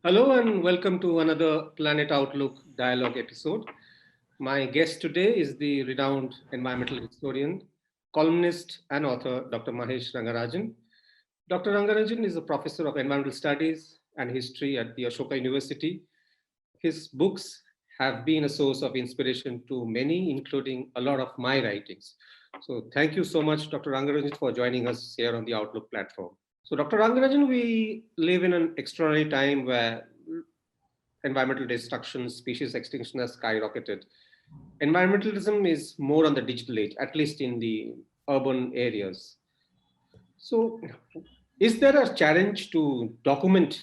Hello and welcome to another Planet Outlook dialogue episode. My guest today is the renowned environmental historian, columnist, and author Dr. Mahesh Rangarajan. Dr. Rangarajan is a professor of environmental studies and history at the Ashoka University. His books have been a source of inspiration to many, including a lot of my writings. So, thank you so much, Dr. Rangarajan, for joining us here on the Outlook platform. So, Dr. Rangarajan, we live in an extraordinary time where environmental destruction, species extinction has skyrocketed. Environmentalism is more on the digital age, at least in the urban areas. So, is there a challenge to document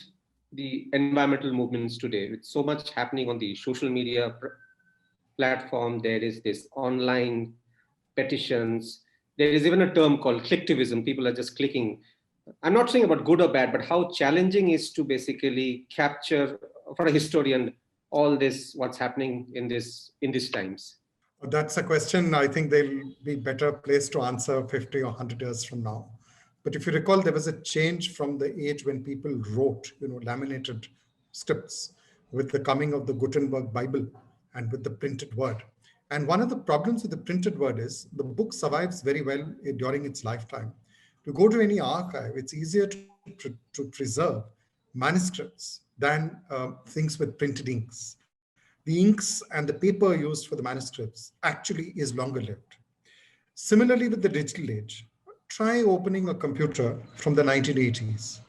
the environmental movements today with so much happening on the social media platform? There is this online petitions. There is even a term called clicktivism. People are just clicking. I'm not saying about good or bad, but how challenging is to basically capture for a historian all this what's happening in these times. That's a question I think they'll be better placed to answer 50 or 100 years from now. But if you recall, there was a change from the age when people wrote, laminated scripts with the coming of the Gutenberg Bible and with the printed word. And one of the problems with the printed word is the book survives very well during its lifetime. To go to any archive, it's easier to preserve manuscripts than things with printed inks. The inks and the paper used for the manuscripts actually is longer lived. Similarly, with the digital age, try opening a computer from the 1980s.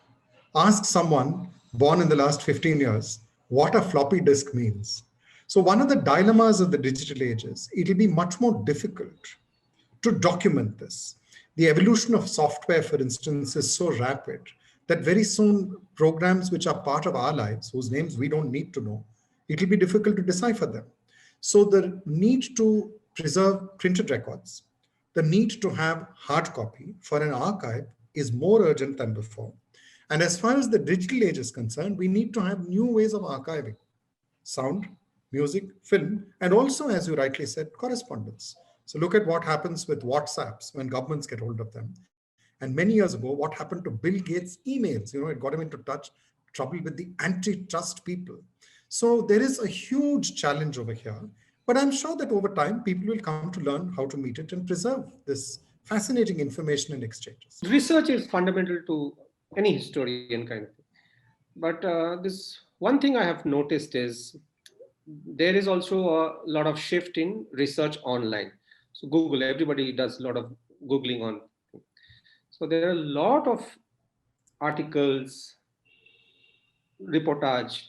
Ask someone born in the last 15 years what a floppy disk means. So, one of the dilemmas of the digital age is it'll be much more difficult to document this. The evolution of software, for instance, is so rapid that very soon programs which are part of our lives, whose names we don't need to know, it will be difficult to decipher them. So the need to preserve printed records, the need to have hard copy for an archive is more urgent than before. And as far as the digital age is concerned, we need to have new ways of archiving sound, music, film, and also, as you rightly said, correspondence. So look at what happens with WhatsApps when governments get hold of them. And many years ago, what happened to Bill Gates' emails? It got him into trouble with the antitrust people. So there is a huge challenge over here. But I'm sure that over time, people will come to learn how to meet it and preserve this fascinating information and exchanges. Research is fundamental to any historian kind of thing. But this one thing I have noticed is there is also a lot of shift in research online. So Google, everybody does a lot of Googling on. So there are a lot of articles, reportage,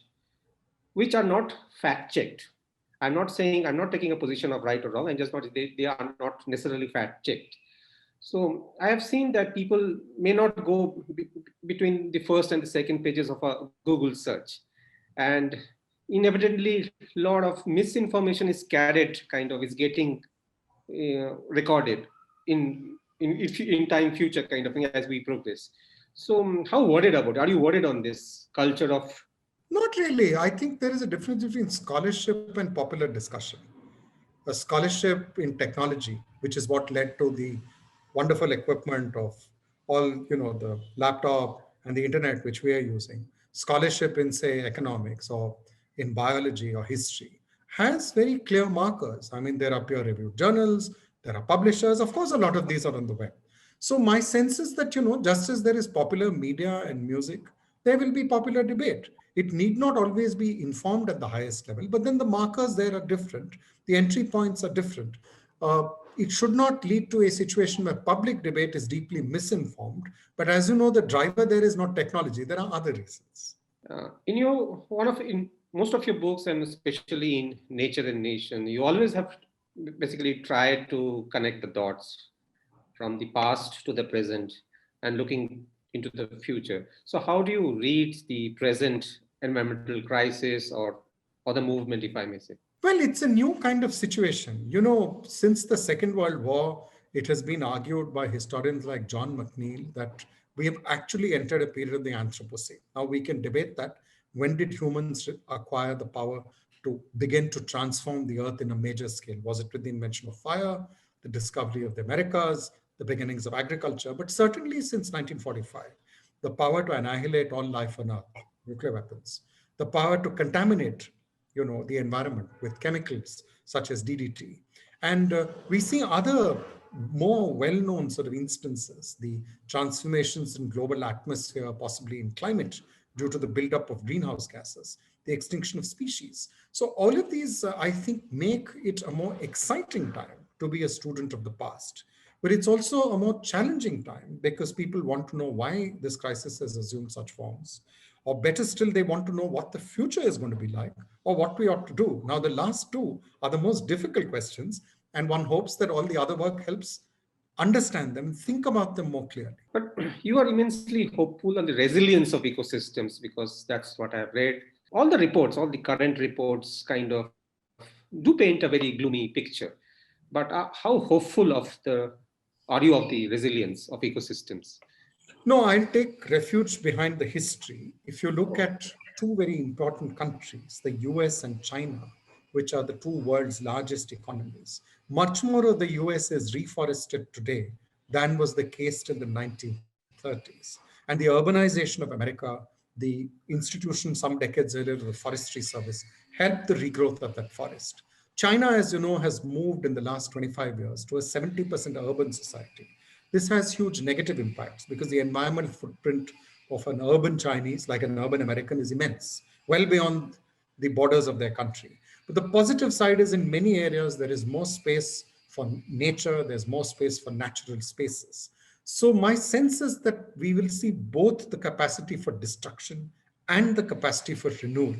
which are not fact checked. I'm not taking a position of right or wrong. I'm just not, they are not necessarily fact checked. So I have seen that people may not go between the first and the second pages of a Google search. And inevitably, a lot of misinformation is carried, is getting recorded in time future kind of thing as we progress. So how worried about it? Are you worried on this culture of? Not really. I think there is a difference between scholarship and popular discussion. A scholarship in technology, which is what led to the wonderful equipment of all, the laptop and the internet, which we are using. Scholarship in, say, economics or in biology or history has very clear markers. I mean, there are peer-reviewed journals, there are publishers. Of course, a lot of these are on the web. So my sense is that, just as there is popular media and music, there will be popular debate. It need not always be informed at the highest level, but then the markers there are different. The entry points are different. It should not lead to a situation where public debate is deeply misinformed. But as you know, the driver there is not technology. There are other reasons. In most of your books, and especially in Nature and Nation, you always have basically tried to connect the dots from the past to the present and looking into the future. So how do you read the present environmental crisis or the movement, if I may say? Well, it's a new kind of situation. Since the Second World War, it has been argued by historians like John McNeill that we have actually entered a period of the Anthropocene. Now, we can debate that. When did humans acquire the power to begin to transform the earth in a major scale? Was it with the invention of fire, the discovery of the Americas, the beginnings of agriculture? But certainly since 1945, the power to annihilate all life on earth, nuclear weapons, the power to contaminate, the environment with chemicals such as DDT. And we see other more well-known sort of instances, the transformations in global atmosphere, possibly in climate, due to the buildup of greenhouse gases, the extinction of species. So all of these, I think, make it a more exciting time to be a student of the past. But it's also a more challenging time because people want to know why this crisis has assumed such forms. Or better still, they want to know what the future is going to be like or what we ought to do. Now, the last two are the most difficult questions, and one hopes that all the other work helps understand them and think about them more clearly. But you are immensely hopeful on the resilience of ecosystems because that's what I've read. All the reports, all the current reports kind of do paint a very gloomy picture. But how hopeful are you of the resilience of ecosystems? No, I'll take refuge behind the history. If you look at two very important countries, the US and China, which are the two world's largest economies, much more of the US is reforested today than was the case in the 1930s. And the urbanization of America, the institution some decades earlier, the Forestry Service, helped the regrowth of that forest. China, as you know, has moved in the last 25 years to a 70% urban society. This has huge negative impacts because the environmental footprint of an urban Chinese, like an urban American, is immense, well beyond the borders of their country. But the positive side is in many areas, there is more space for nature, there's more space for natural spaces. So, my sense is that we will see both the capacity for destruction and the capacity for renewal.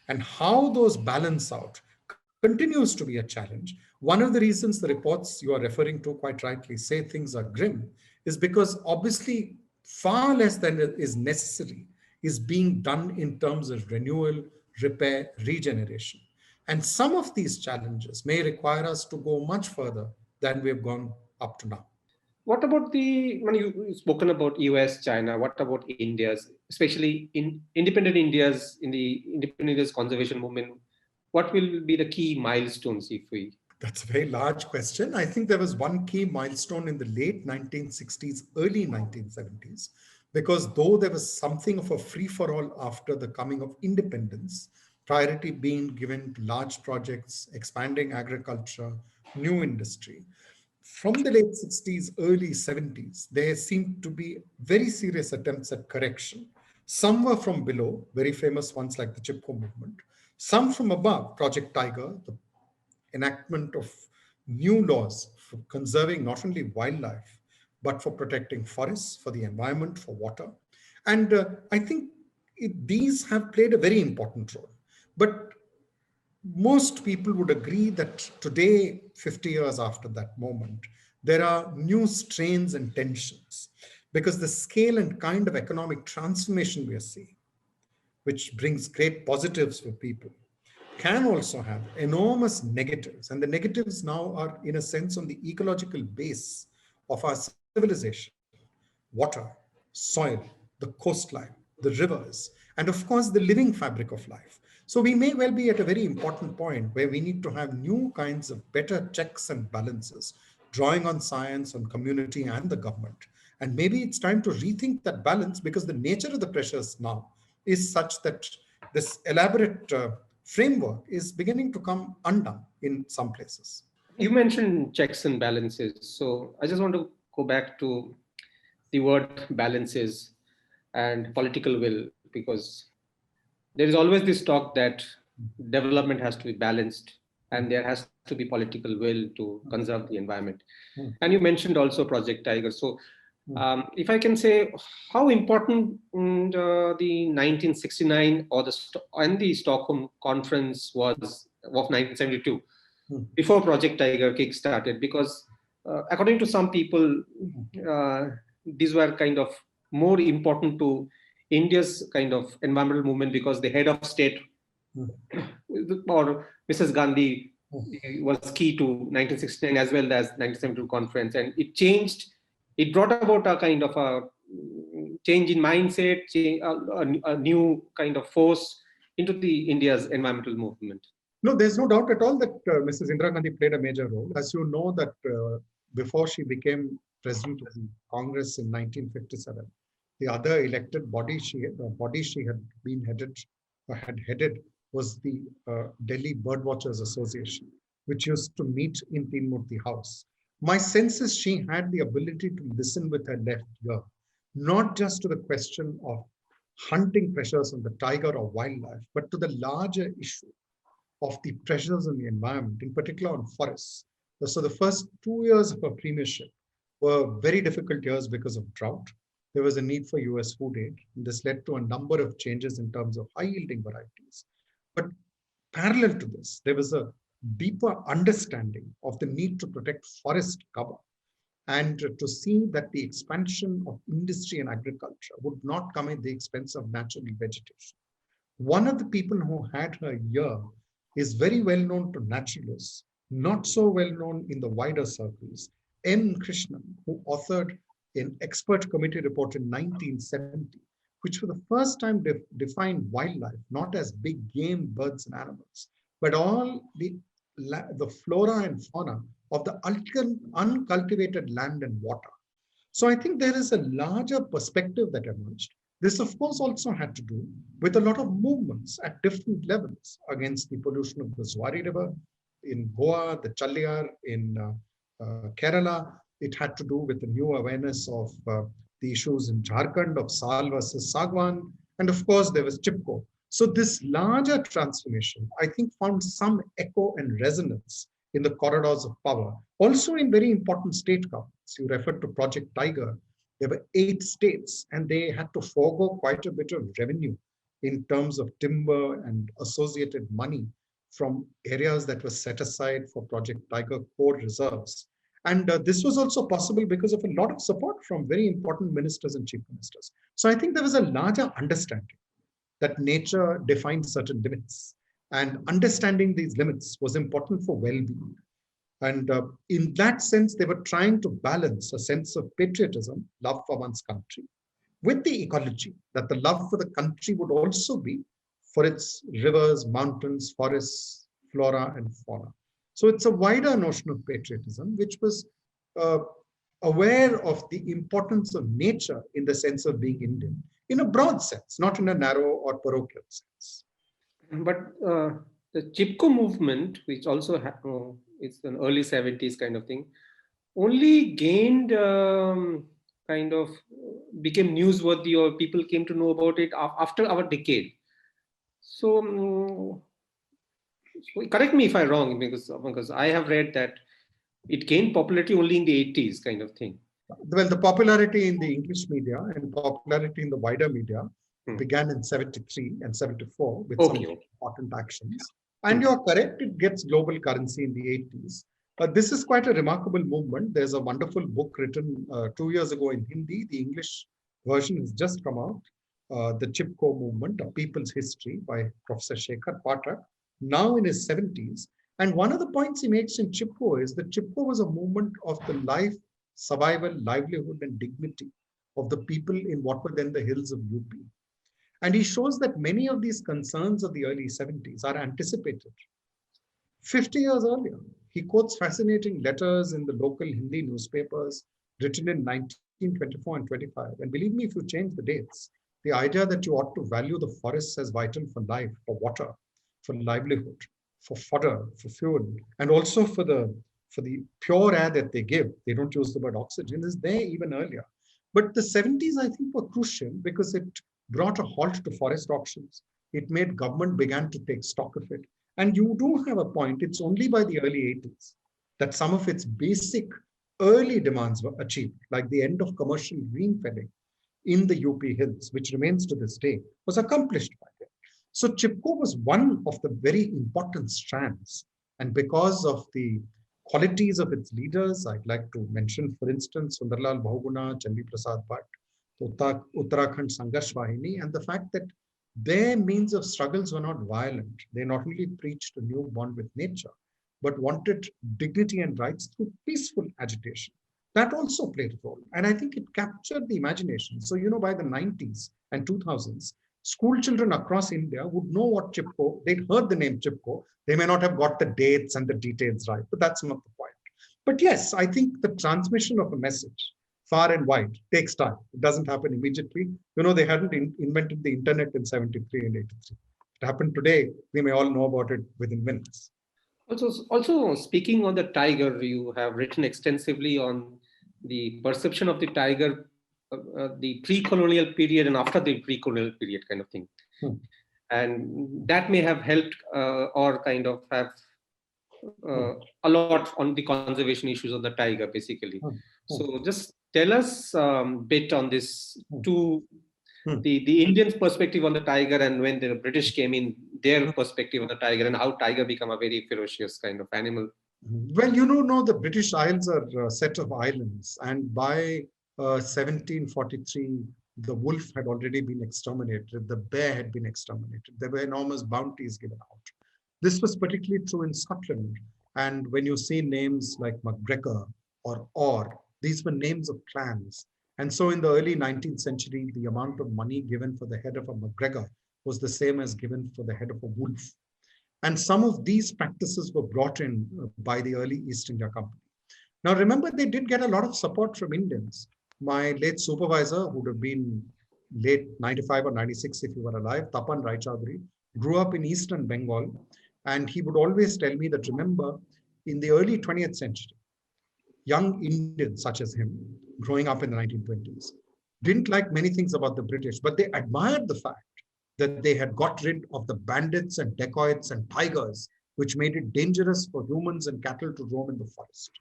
And how those balance out continues to be a challenge. One of the reasons the reports you are referring to quite rightly say things are grim is because obviously far less than is necessary is being done in terms of renewal, repair, regeneration. And some of these challenges may require us to go much further than we have gone up to now. What about when you've spoken about US, China, what about India's, especially in independent India's, in the independent India's conservation movement? What will be the key milestones if we? That's a very large question. I think there was one key milestone in the late 1960s, early 1970s, because though there was something of a free for all after the coming of independence, priority being given to large projects, expanding agriculture, new industry. From the late 60s, early 70s, there seemed to be very serious attempts at correction. Some were from below, very famous ones like the Chippo Movement. Some from above, Project Tiger, the enactment of new laws for conserving not only wildlife, but for protecting forests, for the environment, for water. And I think these have played a very important role. But most people would agree that today, 50 years after that moment, there are new strains and tensions because the scale and kind of economic transformation we are seeing, which brings great positives for people, can also have enormous negatives. And the negatives now are, in a sense, on the ecological base of our civilization: water, soil, the coastline, the rivers, and of course, the living fabric of life. So we may well be at a very important point where we need to have new kinds of better checks and balances, drawing on science, on community, and the government. And maybe it's time to rethink that balance because the nature of the pressures now is such that this elaborate framework is beginning to come undone in some places. You mentioned checks and balances. So I just want to go back to the word balances and political will, because there is always this talk that development has to be balanced and there has to be political will to conserve the environment. And you mentioned also Project Tiger. So if I can say, how important the 1969 and the Stockholm Conference was of 1972 before Project Tiger kick-started, because according to some people, uh, these were kind of more important to India's kind of environmental movement because the head of state or Mrs. Gandhi was key to 1969 as well as 1972 conference, and it changed. It brought about a kind of a change in mindset, a new kind of force into the India's environmental movement. No, there's no doubt at all that Mrs. Indira Gandhi played a major role. As you know, that before she became president of the Congress in 1957, the other elected body she had been headed had headed was the Delhi Birdwatchers Association, which used to meet in Murti House. My sense is she had the ability to listen with her left ear, not just to the question of hunting pressures on the tiger or wildlife, but to the larger issue of the pressures on the environment, in particular on forests. So the first 2 years of her premiership were very difficult years because of drought. There was a need for US food aid. And this led to a number of changes in terms of high yielding varieties. But parallel to this, there was a deeper understanding of the need to protect forest cover and to see that the expansion of industry and agriculture would not come at the expense of natural vegetation. One of the people who had her ear is very well known to naturalists, not so well known in the wider circles. N. Krishnan, who authored an expert committee report in 1970, which for the first time defined wildlife not as big game birds and animals, but all the flora and fauna of the uncultivated land and water. So I think there is a larger perspective that emerged. This, of course, also had to do with a lot of movements at different levels against the pollution of the Zuari River in Goa, the Chaliyar in Kerala. It had to do with the new awareness of the issues in Jharkhand of Sal versus Sagwan. And of course, there was Chipko. So this larger transformation, I think, found some echo and resonance in the corridors of power. Also in very important state governments. You referred to Project Tiger. There were 8 states, and they had to forego quite a bit of revenue in terms of timber and associated money from areas that were set aside for Project Tiger core reserves. And this was also possible because of a lot of support from very important ministers and chief ministers. So I think there was a larger understanding that nature defines certain limits. And understanding these limits was important for well-being. And in that sense, they were trying to balance a sense of patriotism, love for one's country, with the ecology, that the love for the country would also be for its rivers, mountains, forests, flora, and fauna. So it's a wider notion of patriotism, which was uh, aware of the importance of nature in the sense of being Indian, in a broad sense, not in a narrow or parochial sense. But the Chipko movement, which also it's an early 70s kind of thing, only gained kind of became newsworthy, or people came to know about it after our decade. So, so correct me if I'm wrong, because I have read that it gained popularity only in the 80s kind of thing. Well, the popularity in the English media and popularity in the wider media began in 73 and 74 with some important actions. And you're correct, it gets global currency in the 80s. But this is quite a remarkable movement. There's a wonderful book written 2 years ago in Hindi. The English version has just come out, The Chipko Movement, A People's History by Professor Shekhar Pathak, now in his 70s. And one of the points he makes in Chipko is that Chipko was a movement of the life, survival, livelihood, and dignity of the people in what were then the hills of UP. And he shows that many of these concerns of the early 70s are anticipated 50 years earlier. He quotes fascinating letters in the local Hindi newspapers written in 1924 and 25. And believe me, if you change the dates, the idea that you ought to value the forests as vital for life, for water, for livelihood, for fodder, for fuel, and also for the pure air that they give. They don't use the word oxygen, is there even earlier. But the 70s, I think, were crucial because it brought a halt to forest auctions. It made government began to take stock of it. And you do have a point. It's only by the early 80s that some of its basic early demands were achieved, like the end of commercial green felling in the UP hills, which remains to this day, was accomplished by them. So Chipko was one of the very important strands. And because of the qualities of its leaders, I'd like to mention, for instance, Sundarlal Bahuguna, Chandi Prasad Bhatt, Uttarakhand Sangharsh Vahini, and the fact that their means of struggles were not violent. They not only preached a new bond with nature, but wanted dignity and rights through peaceful agitation. That also played a role. And I think it captured the imagination. So, by the 90s and 2000s, school children across India would know what Chipko, they'd heard the name Chipko. They may not have got the dates and the details right, but that's not the point. But yes, I think the transmission of a message far and wide takes time. It doesn't happen immediately. They hadn't invented the internet in 73 and 83. It happened today. We may all know about it within minutes. Also speaking on the tiger, you have written extensively on the perception of the tiger, the pre-colonial period and after the pre-colonial period kind of thing. Hmm. And that may have helped or kind of have Hmm. a lot on the conservation issues of the tiger, basically. Hmm. Hmm. So just tell us bit on this Hmm. two, Hmm. the Indians' perspective on the tiger and when the British came in, their Hmm. perspective on the tiger and how tiger become a very ferocious kind of animal. Well, no, the British Isles are a set of islands, and by 1743, the wolf had already been exterminated, the bear had been exterminated, there were enormous bounties given out. This was particularly true in Scotland, and when you see names like MacGregor or Orr, these were names of clans. And so in the early 19th century, the amount of money given for the head of a MacGregor was the same as given for the head of a wolf. And some of these practices were brought in by the early East India Company. Now, remember, they did get a lot of support from Indians. My late supervisor, who would have been late 95 or 96 if he were alive, Tapan Rai Chaudhary, grew up in Eastern Bengal. And he would always tell me that, remember, in the early 20th century, young Indians such as him, growing up in the 1920s, didn't like many things about the British, but they admired the fact that they had got rid of the bandits and dacoits and tigers, which made it dangerous for humans and cattle to roam in the forest.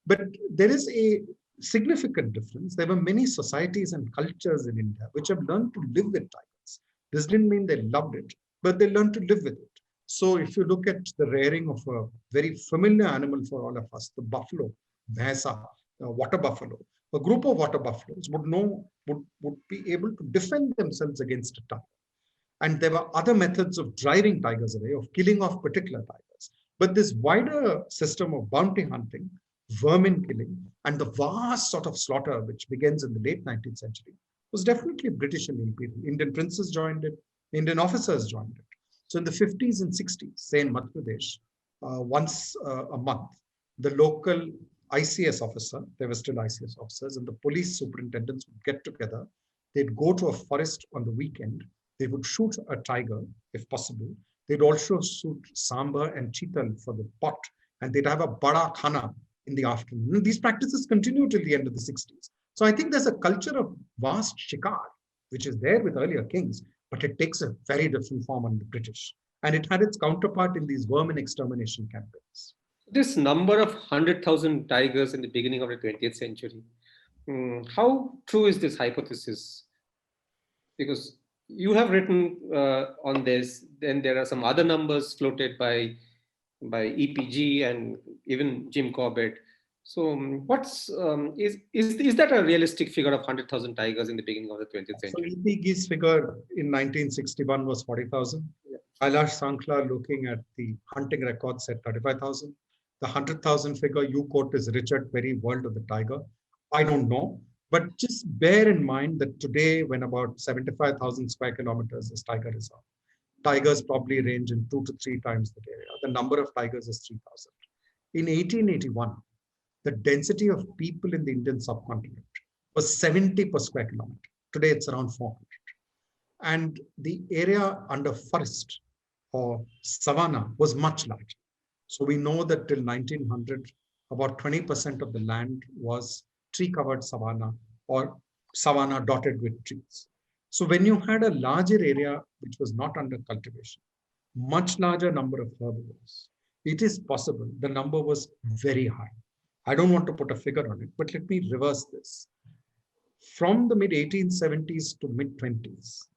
But there is a significant difference. There were many societies and cultures in India which have learned to live with tigers. This didn't mean they loved it, but they learned to live with it. So if you look at the rearing of a very familiar animal for all of us, the buffalo, bhaisa, water buffalo, a group of water buffaloes would be able to defend themselves against a tiger. And there were other methods of driving tigers away, of killing off particular tigers. But this wider system of bounty hunting, vermin killing, and the vast sort of slaughter which begins in the late 19th century was definitely British and imperial. Indian princes joined it, Indian officers joined it. So in the 50s and 60s, say in Madhya Pradesh, once a month, the local ICS officer, there were still ICS officers, and the police superintendents would get together. They'd go to a forest on the weekend. They would shoot a tiger, if possible. They'd also shoot sambar and chital for the pot, and they'd have a bada khana in the afternoon. These practices continue till the end of the 60s. So I think there's a culture of vast shikar, which is there with earlier kings, but it takes a very different form under the British. And it had its counterpart in these vermin extermination campaigns. This number of 100,000 tigers in the beginning of the 20th century, how true is this hypothesis? Because you have written on this, then there are some other numbers floated by EPG and even Jim Corbett. So, is that a realistic figure of 100,000 tigers in the beginning of the 20th So century? EPG's figure in 1961 was 40,000. Kailash Sankla, looking at the hunting records, said 35,000. The 100,000 figure you quote is Richard Perry, World of the Tiger. I don't know. But just bear in mind that today, when about 75,000 square kilometers is Tiger Reserve, tigers probably range in 2 to 3 times that area. The number of tigers is 3,000. In 1881, the density of people in the Indian subcontinent was 70 per square kilometer. Today, it's around 400. And the area under forest or savanna was much larger. So we know that till 1900, about 20% of the land was tree-covered savanna or savanna dotted with trees. So when you had a larger area which was not under cultivation, much larger number of herbivores, it is possible the number was very high. I don't want to put a figure on it, but let me reverse this. From the mid 1870s to mid 20s,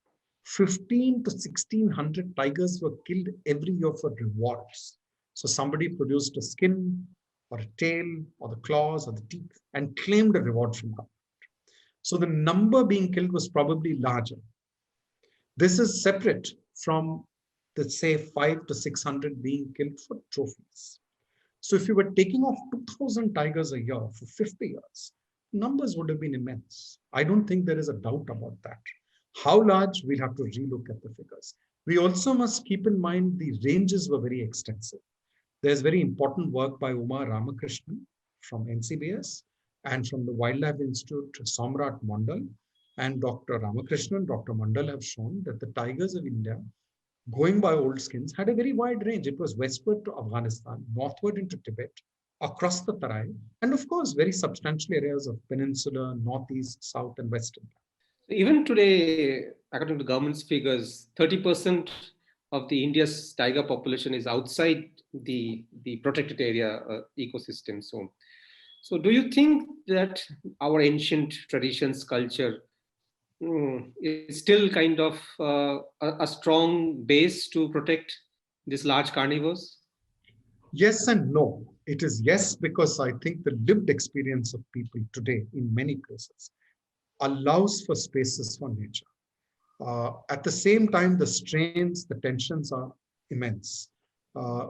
15 to 1600 tigers were killed every year for rewards. So somebody produced a skin or a tail or the claws or the teeth and claimed a reward from government. So the number being killed was probably larger. This is separate from the say 5 to 600 being killed for trophies. So if you were taking off 2,000 tigers a year for 50 years, numbers would have been immense. I don't think there is a doubt about that. How large, we'll have to relook at the figures. We also must keep in mind the ranges were very extensive. There's very important work by Uma Ramakrishnan from NCBS and from the Wildlife Institute, Samrat Mondal, and Dr. Ramakrishnan, Dr. Mondal have shown that the tigers of India going by old skins, had a very wide range. It was westward to Afghanistan, northward into Tibet, across the Tarai, and of course, very substantial areas of peninsula, northeast, south, and western. Even today, according to government's figures, 30% of the India's tiger population is outside the protected area ecosystem. So do you think that our ancient traditions, culture, is still kind of a strong base to protect these large carnivores? Yes and no. It is yes, because I think the lived experience of people today in many places allows for spaces for nature. At the same time, the strains, the tensions are immense. Uh,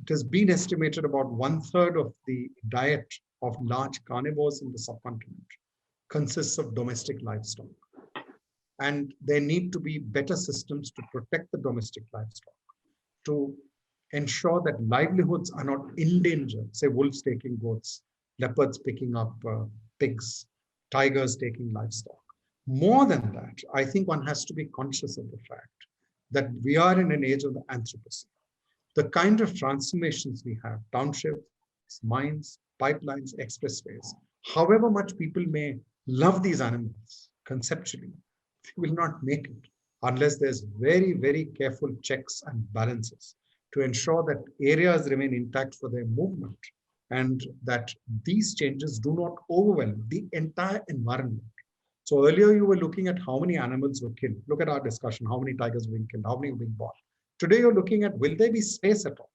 it has been estimated about 1/3 of the diet of large carnivores in the subcontinent consists of domestic livestock. And there need to be better systems to protect the domestic livestock, to ensure that livelihoods are not in danger, say wolves taking goats, leopards picking up pigs, tigers taking livestock. More than that, I think one has to be conscious of the fact that we are in an age of the Anthropocene. The kind of transformations we have, townships, mines, pipelines, expressways, however much people may love these animals conceptually, they will not make it unless there's very, very careful checks and balances to ensure that areas remain intact for their movement and that these changes do not overwhelm the entire environment. So earlier you were looking at how many animals were killed. Look at our discussion, how many tigers were being killed, how many were being born. Today you're looking at, will there be space at all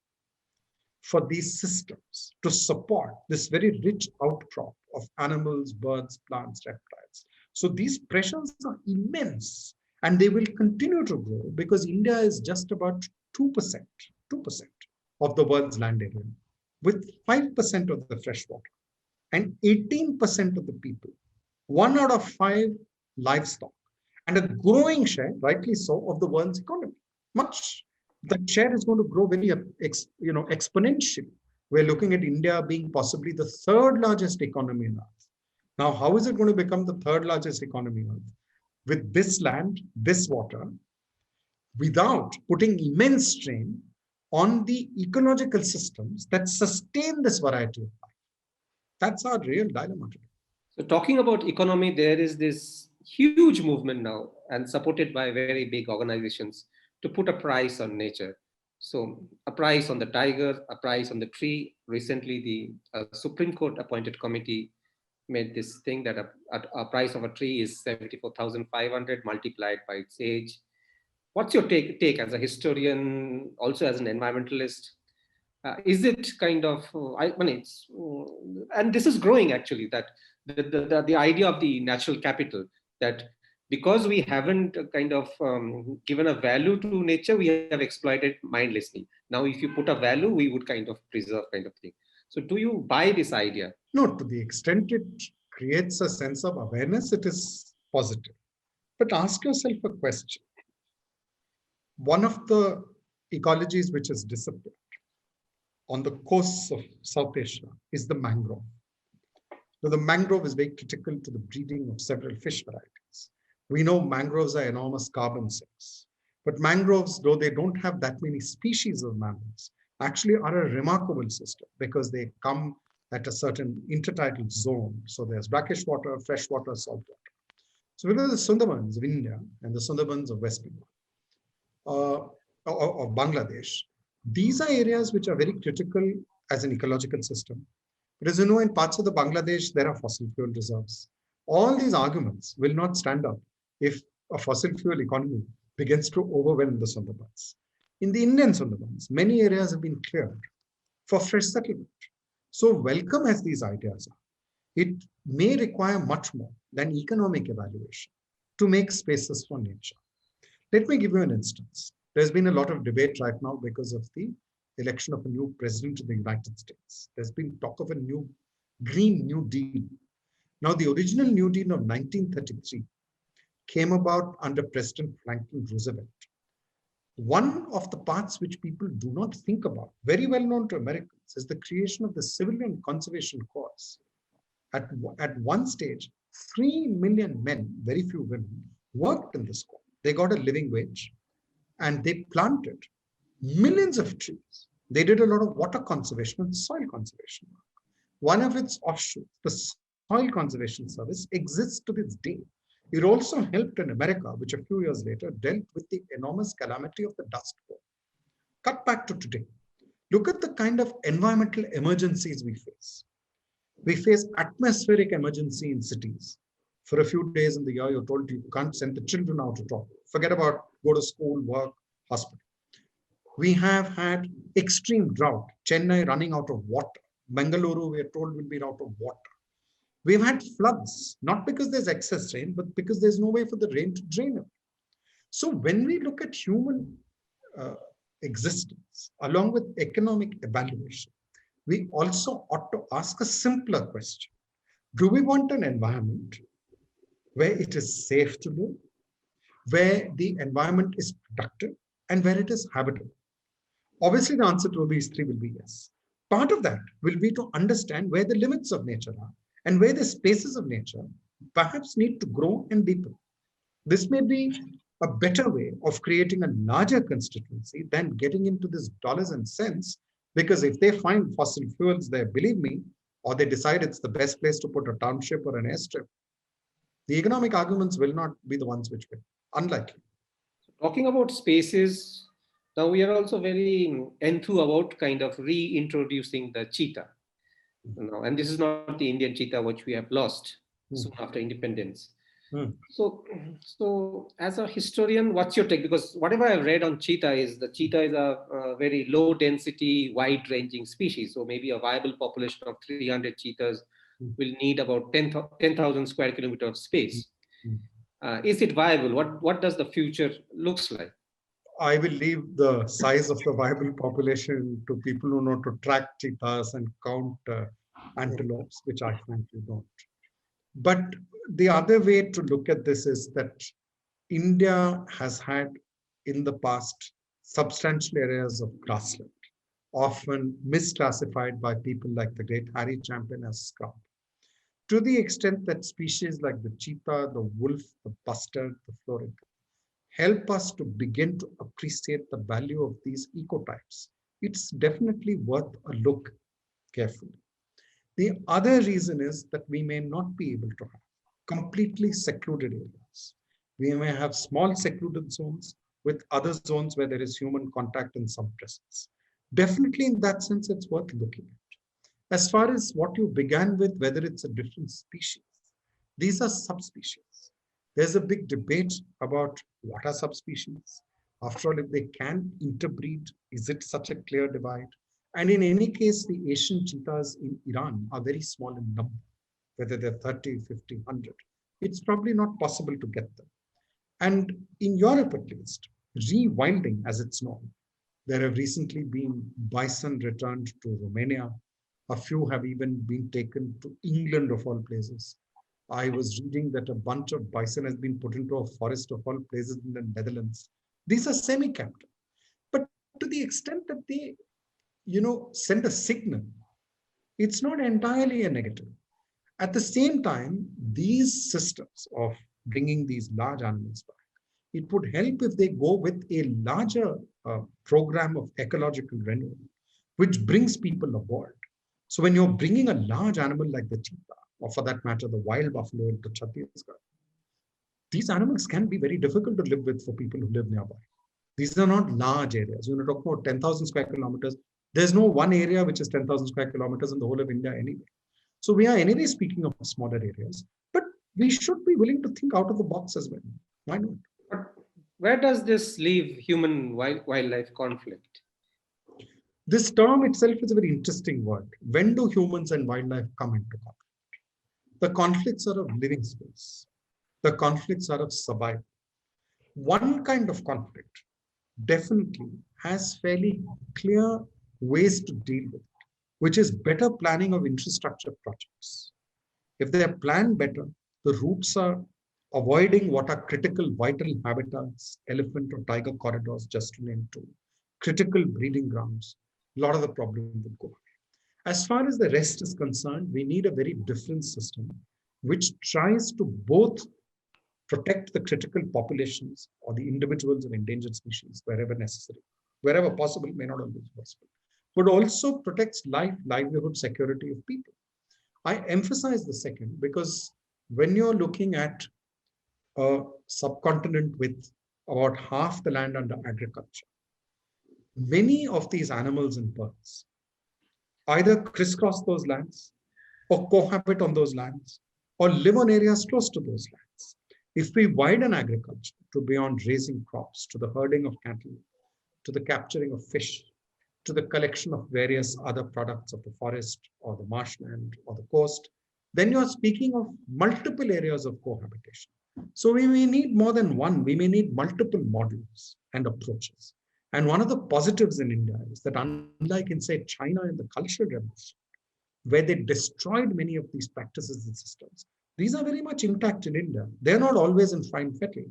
for these systems to support this very rich outcrop of animals, birds, plants, reptiles? So these pressures are immense and they will continue to grow because India is just about 2%, 2% of the world's land area, with 5% of the fresh water and 18% of the people, 1 out of 5 livestock, and a growing share, rightly so, of the world's economy. Much that share is going to grow very exponentially. We're looking at India being possibly the third largest economy on earth. Now, how is it going to become the third largest economy on earth? With this land, this water, without putting immense strain on the ecological systems that sustain this variety of life. That's our real dilemma today. So talking about economy, there is this huge movement now and supported by very big organizations to put a price on nature. So a price on the tiger, a price on the tree. Recently, the Supreme Court appointed committee made this thing that a price of a tree is 74,500 multiplied by its age. What's your take as a historian, also as an environmentalist? Is it kind of, I mean, and this is growing actually, that the idea of the natural capital, that because we haven't kind of given a value to nature, we have exploited mindlessly. Now, if you put a value, we would kind of preserve kind of thing. So do you buy this idea? No, to the extent it creates a sense of awareness, it is positive. But ask yourself a question. One of the ecologies which has disappeared on the coasts of South Asia is the mangrove. Now, the mangrove is very critical to the breeding of several fish varieties. We know mangroves are enormous carbon sinks, but mangroves, though they don't have that many species of mammals, actually are a remarkable system because they come at a certain intertidal zone. So there's brackish water, fresh water, salt water. So whether the Sundarbans of India and the Sundarbans of West Bengal of Bangladesh, these are areas which are very critical as an ecological system. But as you know, in parts of the Bangladesh, there are fossil fuel reserves. All these arguments will not stand up if a fossil fuel economy begins to overwhelm the Sundarbans. In the Indian Sundarbans, many areas have been cleared for fresh settlement. So welcome as these ideas are, it may require much more than economic evaluation to make spaces for nature. Let me give you an instance. There's been a lot of debate right now because of the election of a new president of the United States. There's been talk of a new Green New Deal. Now, the original New Deal of 1933 came about under President Franklin Roosevelt. One of the parts which people do not think about, very well known to Americans, is the creation of the Civilian Conservation Corps. At one stage, 3 million men, very few women, worked in this corps. They got a living wage. and they planted millions of trees. They did a lot of water conservation and soil conservation. One of its offshoots, the Soil Conservation Service, exists to this day. It also helped in America, which a few years later dealt with the enormous calamity of the Dust Bowl. Cut back to today. Look at the kind of environmental emergencies we face. We face atmospheric emergency in cities. For a few days in the year, you're told you can't send the children out at all. Forget about go to school, work, hospital. We have had extreme drought. Chennai running out of water. Bengaluru, we are told, will be out of water. We've had floods, not because there's excess rain, but because there's no way for the rain to drain it. So when we look at human uh, existence, along with economic evaluation, we also ought to ask a simpler question. Do we want an environment where it is safe to live, where the environment is productive, and where it is habitable? Obviously, the answer to these three will be yes. Part of that will be to understand where the limits of nature are and where the spaces of nature perhaps need to grow and deepen. This may be a better way of creating a larger constituency than getting into this dollars and cents, because if they find fossil fuels there, believe me, or they decide it's the best place to put a township or an airstrip, the economic arguments will not be the ones which win, unlikely. Talking about spaces, now we are also very enthused about kind of reintroducing the cheetah. And this is not the Indian cheetah which we have lost soon after independence. So as a historian, what's your take? Because whatever I've read on cheetah is the cheetah is a very low density, wide ranging species. So maybe a viable population of 300 cheetahs will need about 10,000 square kilometers of space. Is it viable? What does the future looks like? I will leave the size of the viable population to people who know to track cheetahs and count antelopes, which I frankly don't. But the other way to look at this is that India has had in the past substantial areas of grassland, often misclassified by people like the great Harry Champion as scrub. To the extent that species like the cheetah, the wolf, the bustard, the florid help us to begin to appreciate the value of these ecotypes, it's definitely worth a look carefully. The other reason is that we may not be able to have completely secluded areas. We may have small secluded zones with other zones where there is human contact and some presence. Definitely in that sense, it's worth looking at. As far as what you began with, whether it's a different species, these are subspecies. There's a big debate about what are subspecies. After all, if they can interbreed, is it such a clear divide? And in any case, the Asian cheetahs in Iran are very small in number, whether they're 30, 50, 100. It's probably not possible to get them. And in Europe, at least, rewilding as it's known, there have recently been bison returned to Romania. A few have even been taken to England, of all places. I was reading that a bunch of bison has been put into a forest of all places in the Netherlands. These are semi-captive. But to the extent that they, send a signal, it's not entirely a negative. At the same time, these systems of bringing these large animals back, it would help if they go with a larger program of ecological renewal, which brings people aboard. So when you're bringing a large animal like the cheetah, or for that matter, the wild buffalo into Chhattisgarh, these animals can be very difficult to live with for people who live nearby. These are not large areas. You're talking about 10,000 square kilometers. There's no one area which is 10,000 square kilometers in the whole of India anyway. So we are anyway speaking of smaller areas, but we should be willing to think out of the box as well. Why not? But where does this leave human wildlife conflict? This term itself is a very interesting word. When do humans and wildlife come into conflict? The conflicts are of living space. The conflicts are of survival. One kind of conflict definitely has fairly clear ways to deal with it, which is better planning of infrastructure projects. If they are planned better, the routes are avoiding what are critical vital habitats, elephant or tiger corridors, just to name two, critical breeding grounds, a lot of the problem would go away. As far as the rest is concerned, we need a very different system which tries to both protect the critical populations or the individuals of endangered species wherever necessary, wherever possible, may not always be possible, but also protects life, livelihood, security of people. I emphasize the second because when you're looking at a subcontinent with about half the land under agriculture, many of these animals and birds either crisscross those lands or cohabit on those lands or live on areas close to those lands. If we widen agriculture to beyond raising crops, to the herding of cattle, to the capturing of fish, to the collection of various other products of the forest or the marshland or the coast, then you're speaking of multiple areas of cohabitation. So we may need more than one, we may need multiple models and approaches. And one of the positives in India is that unlike in, say, China in the Cultural Revolution, where they destroyed many of these practices and systems, these are very much intact in India. They're not always in fine fettle.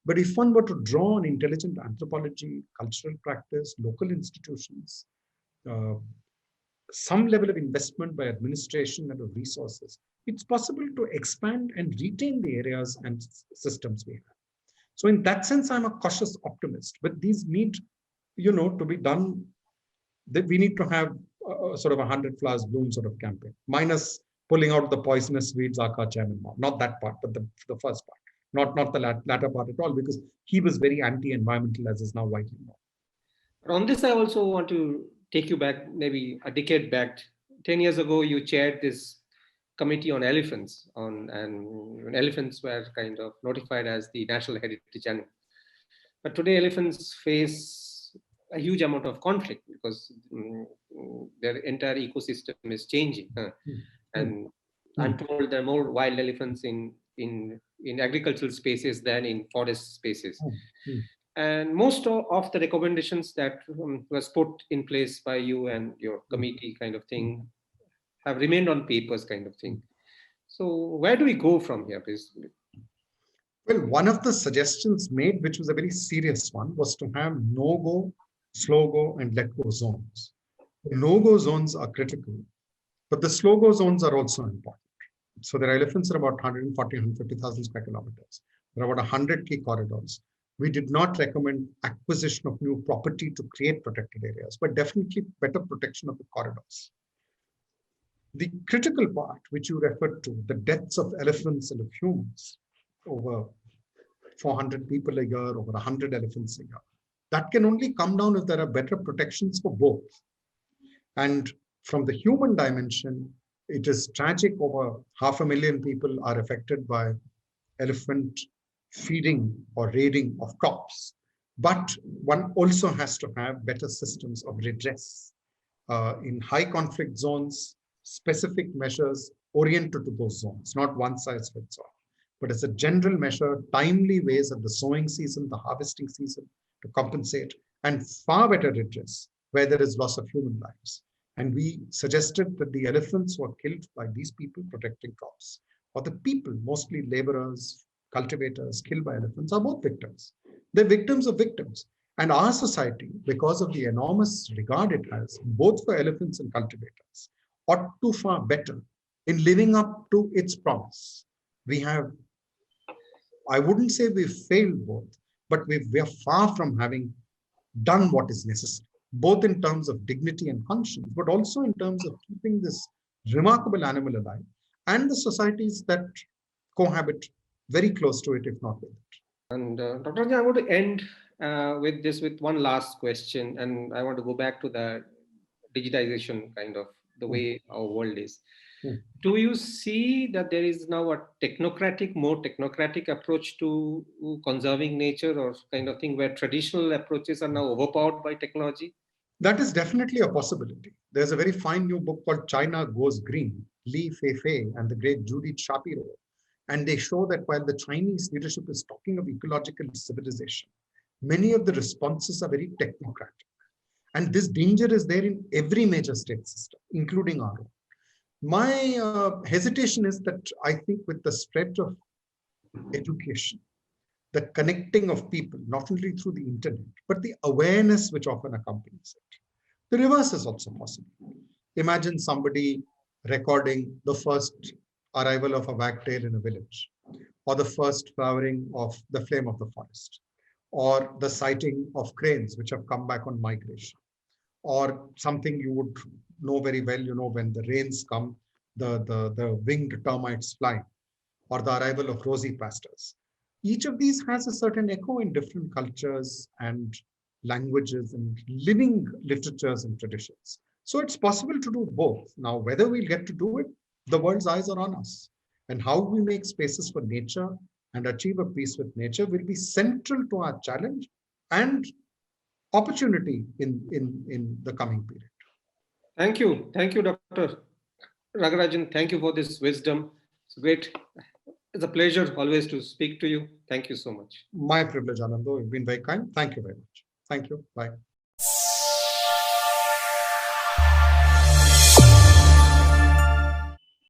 But if one were to draw on intelligent anthropology, cultural practice, local institutions, uh, some level of investment by administration and of resources, it's possible to expand and retain the areas and systems we have. So in that sense, I'm a cautious optimist, but these need, to be done, that we need to have a sort of 100 flowers bloom sort of campaign, minus pulling out the poisonous weeds, Aka chairman, not that part, but the first part, not the latter part at all, because he was very anti-environmental, as is now widely known. On this, I also want to take you back maybe a decade back. 10 years ago, you chaired this committee on elephants, and elephants were kind of notified as the national heritage animal. But today, elephants face a huge amount of conflict because their entire ecosystem is changing. And I'm told there are more wild elephants in agricultural spaces than in forest spaces. And most of the recommendations that was put in place by you and your committee kind of thing have remained on papers kind of thing. So where do we go from here, basically? Well, one of the suggestions made, which was a very serious one, was to have no-go, slow-go, and let-go zones. The no-go zones are critical, but the slow-go zones are also important. So there are elephants at about 140, 150,000 square kilometers. There are about 100 key corridors. We did not recommend acquisition of new property to create protected areas, but definitely better protection of the corridors. The critical part, which you referred to, the deaths of elephants and of humans, over 400 people a year, over 100 elephants a year, that can only come down if there are better protections for both. And from the human dimension, it is tragic. Over 500,000 people are affected by elephant feeding or raiding of crops. But one also has to have better systems of redress. In high conflict zones, specific measures oriented to those zones, not one size fits all. But as a general measure, timely ways at the sowing season, the harvesting season to compensate, and far better redress where there is loss of human lives. And we suggested that the elephants were killed by these people protecting crops, or the people, mostly laborers, cultivators, killed by elephants, are both victims. They're victims of victims. And our society, because of the enormous regard it has, both for elephants and cultivators, ought to far better in living up to its promise. We have, I wouldn't say we've failed both, but we're far from having done what is necessary, both in terms of dignity and function, but also in terms of keeping this remarkable animal alive and the societies that cohabit very close to it, if not with it. And Dr. Rangarajan, I want to end with one last question, and I want to go back to the digitization kind of the way our world is. Do you see that there is now a more technocratic approach to conserving nature, or kind of thing where traditional approaches are now overpowered by technology? That is definitely a possibility. There's a very fine new book called China Goes Green, Li Feifei and the great Judith Shapiro. And they show that while the Chinese leadership is talking of ecological civilization, many of the responses are very technocratic. And this danger is there in every major state system, including our own. My hesitation is that I think with the spread of education, the connecting of people, not only through the internet, but the awareness which often accompanies it, the reverse is also possible. Imagine somebody recording the first arrival of a wagtail in a village, or the first flowering of the flame of the forest, or the sighting of cranes which have come back on migration, or something you would know very well, when the rains come, the winged termites fly, or the arrival of rosy pastors. Each of these has a certain echo in different cultures and languages and living literatures and traditions. So it's possible to do both. Now, whether we'll get to do it, the world's eyes are on us. And how we make spaces for nature and achieve a peace with nature will be central to our challenge and opportunity in the coming period. Thank you. Thank you, Dr. Ragarajan. Thank you for this wisdom. It's great. It's a pleasure always to speak to you. Thank you so much. My privilege, Anando. You've been very kind. Thank you very much. Thank you. Bye.